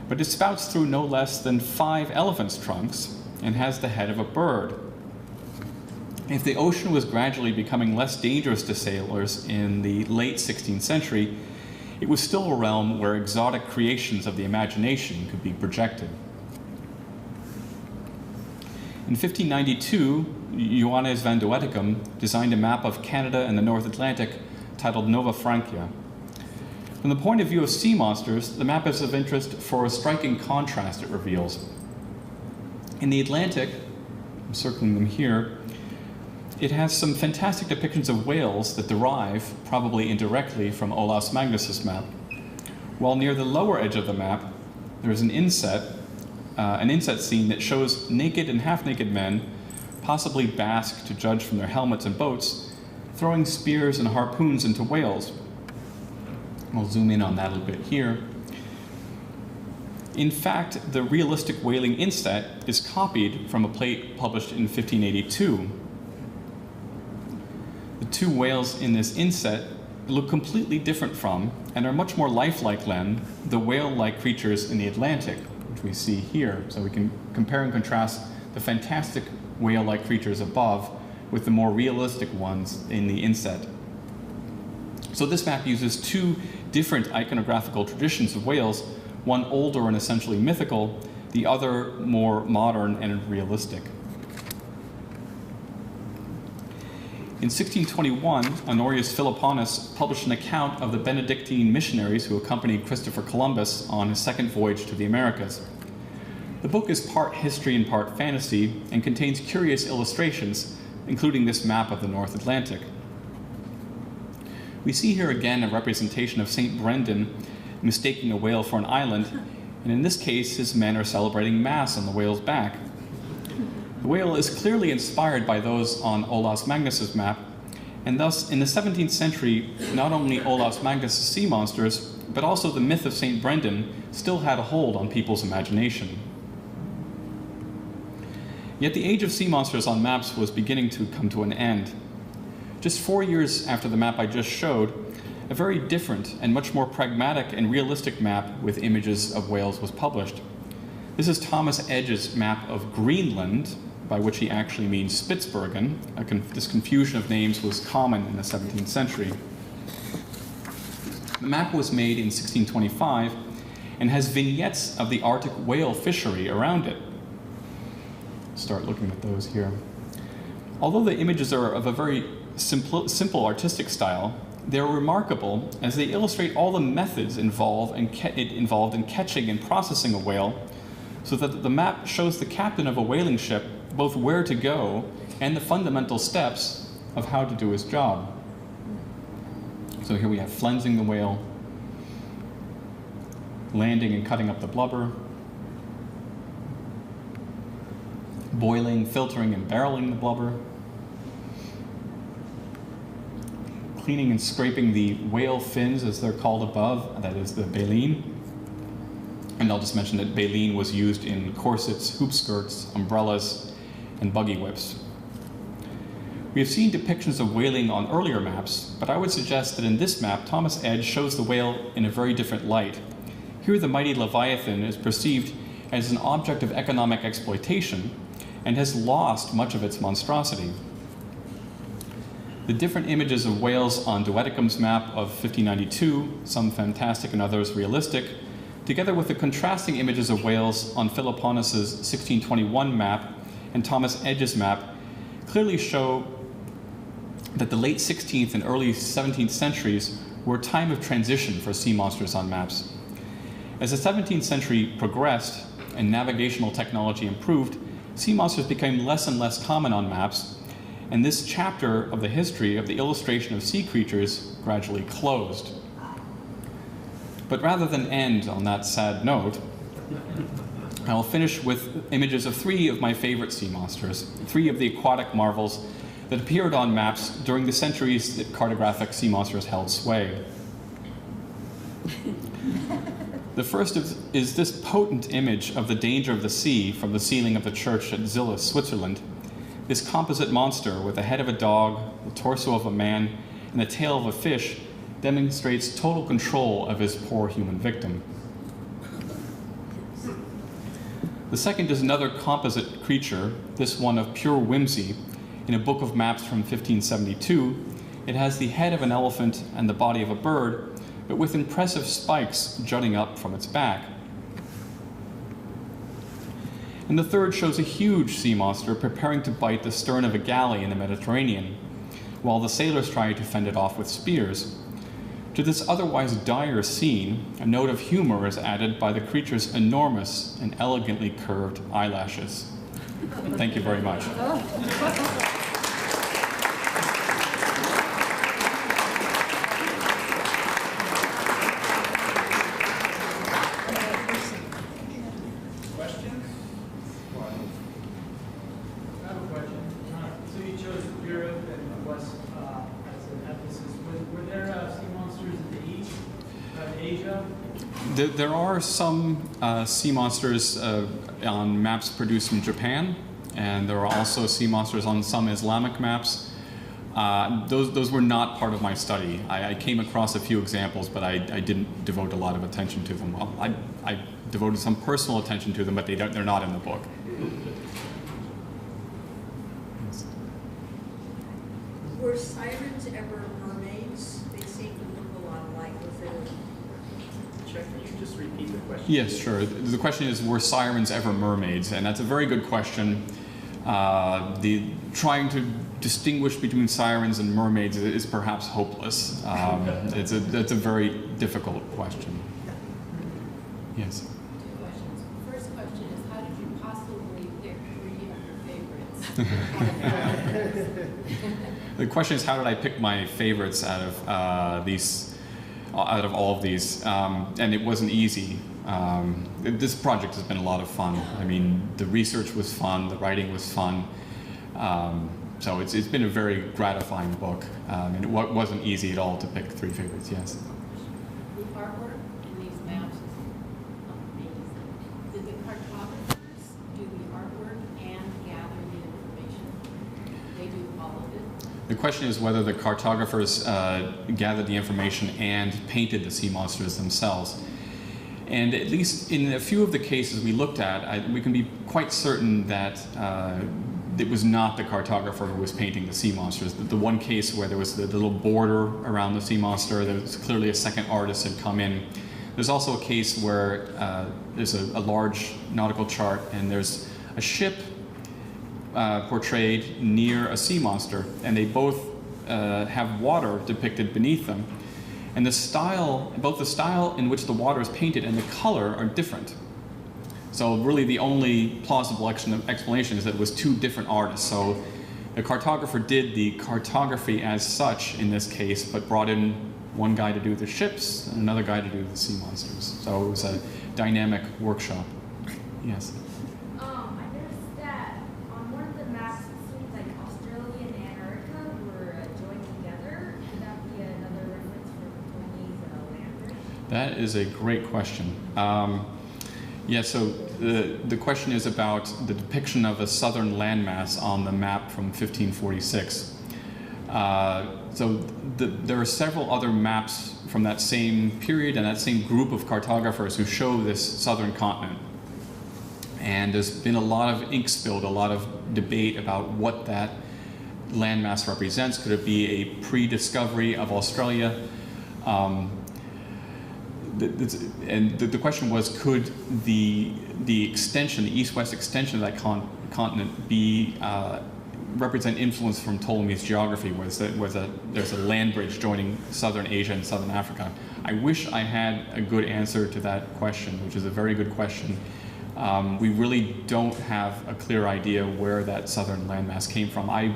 but it spouts through no less than 5 elephants' trunks and has the head of a bird. If the ocean was gradually becoming less dangerous to sailors in the late 16th century, it was still a realm where exotic creations of the imagination could be projected. In 1592, Johannes van Doetinchem designed a map of Canada and the North Atlantic titled Nova Francia. From the point of view of sea monsters, the map is of interest for a striking contrast it reveals. In the Atlantic, I'm circling them here, it has some fantastic depictions of whales that derive, probably indirectly, from Olaus Magnus's map. While near the lower edge of the map, there is an inset scene that shows naked and half-naked men, possibly Basque to judge from their helmets and boats, throwing spears and harpoons into whales. We'll zoom in on that a little bit here. In fact, the realistic whaling inset is copied from a plate published in 1582. The 2 whales in this inset look completely different from, and are much more lifelike than, the whale-like creatures in the Atlantic, which we see here. So we can compare and contrast the fantastic whale-like creatures above with the more realistic ones in the inset. So this map uses 2 different iconographical traditions of whales, one older and essentially mythical, the other more modern and realistic. In 1621, Honorius Philoponus published an account of the Benedictine missionaries who accompanied Christopher Columbus on his second voyage to the Americas. The book is part history and part fantasy and contains curious illustrations, including this map of the North Atlantic. We see here again a representation of St. Brendan mistaking a whale for an island, and in this case, his men are celebrating Mass on the whale's back. The whale is clearly inspired by those on Olaus Magnus's map, and thus in the 17th century, not only Olaus Magnus's sea monsters, but also the myth of St. Brendan still had a hold on people's imagination. Yet the age of sea monsters on maps was beginning to come to an end. Just 4 years after the map I just showed, a very different and much more pragmatic and realistic map with images of whales was published. This is Thomas Edge's map of Greenland, by which he actually means Spitsbergen. This confusion of names was common in the 17th century. The map was made in 1625 and has vignettes of the Arctic whale fishery around it. Start looking at those here. Although the images are of a very simple artistic style, they are remarkable as they illustrate all the methods involved in catching and processing a whale, so that the map shows the captain of a whaling ship both where to go and the fundamental steps of how to do his job. So here we have flensing the whale, landing and cutting up the blubber, boiling, filtering, and barreling the blubber, cleaning and scraping the whale fins, as they're called above, that is the baleen. And I'll just mention that baleen was used in corsets, hoop skirts, umbrellas, and buggy whips. We have seen depictions of whaling on earlier maps, but I would suggest that in this map, Thomas Edge shows the whale in a very different light. Here the mighty Leviathan is perceived as an object of economic exploitation and has lost much of its monstrosity. The different images of whales on Doeticum's map of 1592, some fantastic and others realistic, together with the contrasting images of whales on Philoponus's 1621 map and Thomas Edge's map, clearly show that the late 16th and early 17th centuries were a time of transition for sea monsters on maps. As the 17th century progressed and navigational technology improved, sea monsters became less and less common on maps, and this chapter of the history of the illustration of sea creatures gradually closed. But rather than end on that sad note, I will finish with images of 3 of my favorite sea monsters, 3 of the aquatic marvels that appeared on maps during the centuries that cartographic sea monsters held sway. The first is this potent image of the danger of the sea from the ceiling of the church at Zillis, Switzerland. This composite monster with the head of a dog, the torso of a man, and the tail of a fish demonstrates total control of his poor human victim. The second is another composite creature, this one of pure whimsy. In a book of maps from 1572, it has the head of an elephant and the body of a bird, but with impressive spikes jutting up from its back. And the third shows a huge sea monster preparing to bite the stern of a galley in the Mediterranean, while the sailors try to fend it off with spears. To this otherwise dire scene, a note of humor is added by the creature's enormous and elegantly curved eyelashes. Thank you very much. There are some sea monsters on maps produced in Japan, and there are also sea monsters on some Islamic maps. Those were not part of my study. I came across a few examples, but I didn't devote a lot of attention to them. Well, I devoted some personal attention to them, but they're not in the book. Were sirens ever mermaids? They seem to look a lot like within. Chuck, can you just repeat the question? Yes, sure. The question is, were sirens ever mermaids? And that's a very good question. Trying to distinguish between sirens and mermaids is perhaps hopeless. That's a very difficult question. Yes? 2 questions. First question is, how did you possibly pick 3 of your favorites? The question is, how did I pick my favorites out of all of these? And it wasn't easy. This project has been a lot of fun. I mean, the research was fun, the writing was fun. So it's been a very gratifying book. And it wasn't easy at all to pick 3 favorites, yes. The artwork? The question is whether the cartographers gathered the information and painted the sea monsters themselves. And at least in a few of the cases we looked at, we can be quite certain that it was not the cartographer who was painting the sea monsters. The one case where there was the little border around the sea monster, there was clearly a second artist had come in. There's also a case where there's a large nautical chart and there's a ship portrayed near a sea monster, and they both have water depicted beneath them. And the style, both the style in which the water is painted and the color are different. So really the only plausible explanation is that it was two different artists. So the cartographer did the cartography as such in this case, but brought in one guy to do the ships and another guy to do the sea monsters. So it was a dynamic workshop. Yes? I noticed that on one of the maps it seems like Australia and Antarctica were joined together. Could that be another reference for Ptolemy's land bridge? That is a great question. Yeah, so the question is about the depiction of a southern landmass on the map from 1546. There are several other maps from that same period and that same group of cartographers who show this southern continent. And there's been a lot of ink spilled, a lot of debate about what that landmass represents. Could it be a pre-discovery of Australia? The question was, could the extension, the east-west extension of that continent be represent influence from Ptolemy's geography, where there's a land bridge joining southern Asia and southern Africa? I wish I had a good answer to that question, which is a very good question. We really don't have a clear idea where that southern landmass came from. I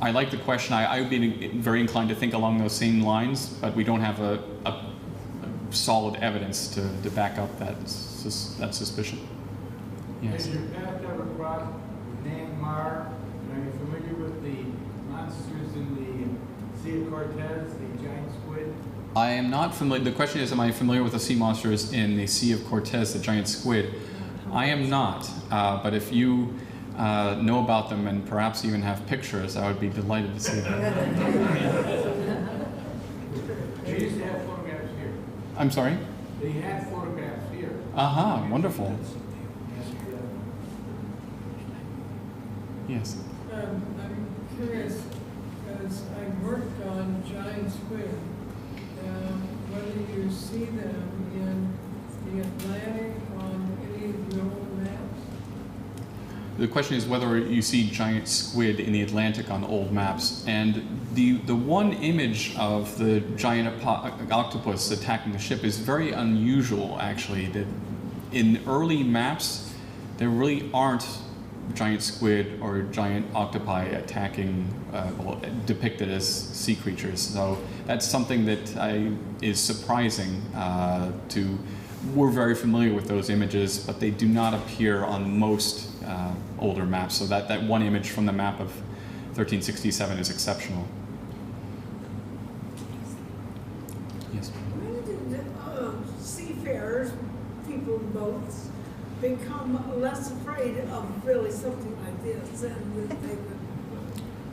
like the question. I would be very inclined to think along those same lines, but we don't have a solid evidence to back up that suspicion. Yes. Has your path ever crossed Myanmar? Are you familiar with the monsters in the Sea of Cortez, the giant squid? I am not familiar. The question is, am I familiar with the sea monsters in the Sea of Cortez, the giant squid? I am not, but if you know about them and perhaps even have pictures, I would be delighted to see them. They used to have photographs here. I'm sorry? They had photographs here. Aha, wonderful. Yes. I'm curious, because I worked on giant squid, whether you see them in the Atlantic on any of the old maps? The question is whether you see giant squid in the Atlantic on old maps. And the one image of the giant octopus attacking the ship is very unusual, actually. That in early maps, there really aren't giant squid or giant octopi attacking, depicted as sea creatures. So that's something that is surprising we're very familiar with those images, but they do not appear on most older maps. So that one image from the map of 1367 is exceptional. Yes. When did seafarers, people in boats, become less afraid of really something like this, and that they would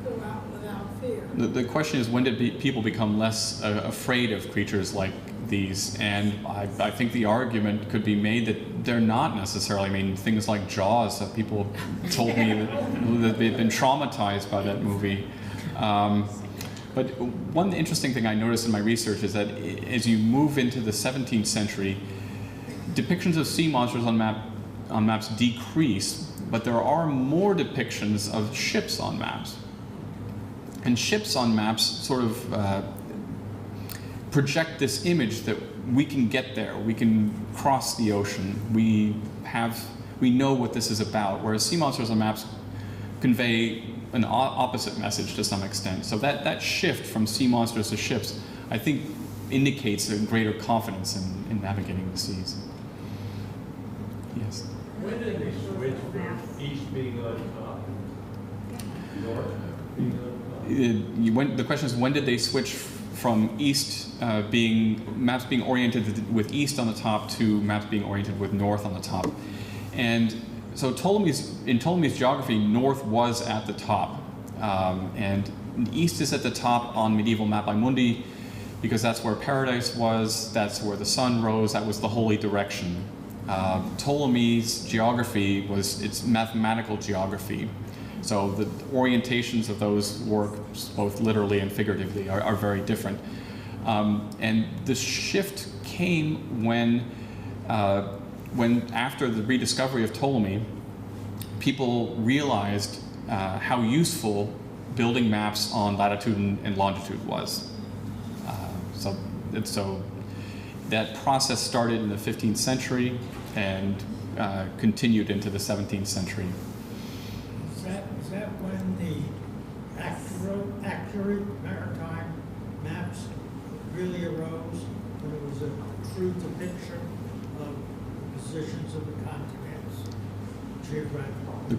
go out without fear? The question is, when did people become less afraid of creatures like these? And I think the argument could be made that they're not necessarily. I mean, things like Jaws, that people told me that they've been traumatized by that movie. But one interesting thing I noticed in my research is that as you move into the 17th century, depictions of sea monsters on maps decrease, but there are more depictions of ships on maps. And ships on maps sort of project this image that we can get there, we can cross the ocean, we know what this is about, whereas sea monsters on maps convey an opposite message to some extent. So that shift from sea monsters to ships, I think, indicates a greater confidence in navigating the seas. Yes? When did they switch from east being on top, north being on top? The question is, when did they switch from east maps being oriented with east on the top to maps being oriented with north on the top? And so in Ptolemy's geography, north was at the top, and East is at the top on medieval Mappae Mundi because that's where paradise was, that's where the sun rose, that was the holy direction. Ptolemy's geography was its mathematical geography. So the orientations of those works, both literally and figuratively, are very different. And the shift came when after the rediscovery of Ptolemy, people realized how useful building maps on latitude and longitude was. So that process started in the 15th century and continued into the 17th century. Is that when the accurate maritime maps really arose? When it was a true depiction of the positions of the continents, geographical? The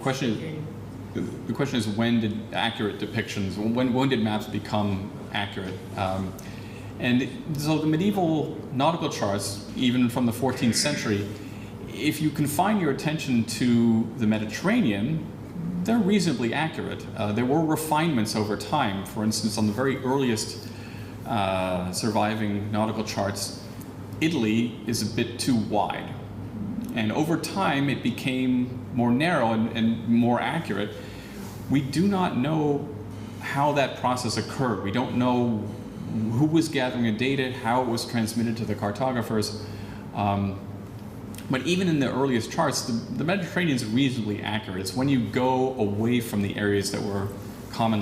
question is when did accurate depictions, when did maps become accurate? And so the medieval nautical charts, even from the 14th century, if you confine your attention to the Mediterranean, they're reasonably accurate. There were refinements over time. For instance, on the very earliest surviving nautical charts, Italy is a bit too wide. And over time, it became more narrow and more accurate. We do not know how that process occurred. We don't know who was gathering the data, how it was transmitted to the cartographers. But even in the earliest charts, the Mediterranean is reasonably accurate. It's when you go away from the areas that were commonly